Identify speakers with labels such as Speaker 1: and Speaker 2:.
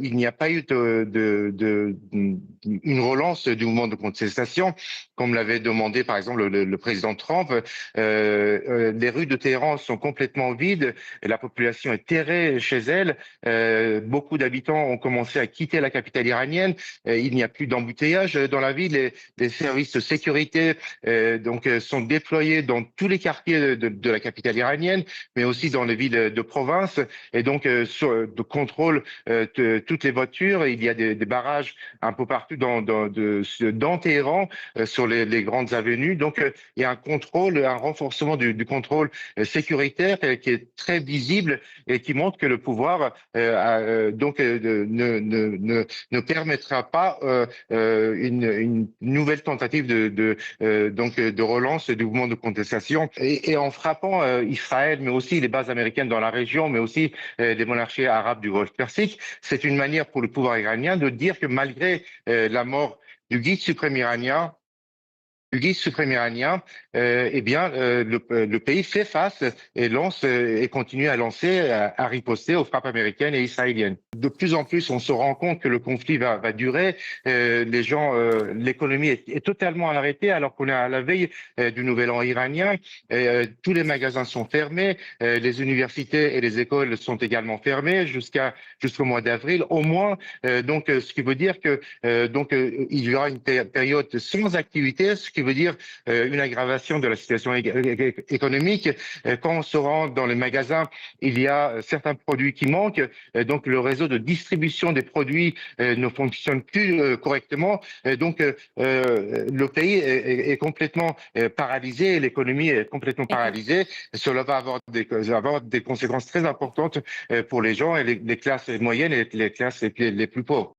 Speaker 1: il n'y a pas eu une relance du mouvement de contestation, comme l'avait demandé par exemple le président Trump. Les rues de Téhéran sont complètement vides, et la population est terrée chez elle. Beaucoup d'habitants ont commencé à quitter la capitale iranienne. Il n'y a plus d'embouteillage dans la ville. Les services de sécurité sont déployés dans tous les quartiers de la capitale iranienne, mais aussi dans les villes de province. Et donc, de contrôle toutes les voitures. Il y a des barrages un peu partout dans Téhéran, sur les grandes avenues. Donc, il y a un contrôle, un renforcement du contrôle sécuritaire qui est très visible et qui montre que le pouvoir ne permettra pas une nouvelle tentative de relance du mouvement de contestation. Et en frappant Israël, mais aussi les bases américaines dans la région, mais aussi les monarchies arabes du Golfe Persique, c'est une manière pour le pouvoir iranien de dire que malgré la mort du guide suprême iranien, le pays fait face et lance et continue à lancer, à riposter aux frappes américaines et israéliennes. De plus en plus, on se rend compte que le conflit va durer. L'économie est totalement arrêtée alors qu'on est à la veille du nouvel an iranien. Tous les magasins sont fermés, les universités et les écoles sont également fermées jusqu'au mois d'avril au moins. Ce qui veut dire que il y aura une période sans activité, ce qui veut dire une aggravation de la situation économique. Quand on se rend dans les magasins, il y a certains produits qui manquent, donc le réseau de distribution des produits ne fonctionne plus correctement. Le pays est complètement paralysé, l'économie est complètement
Speaker 2: D'accord.
Speaker 1: paralysée. Cela va avoir des conséquences très importantes pour les gens et les classes moyennes et les classes les plus pauvres.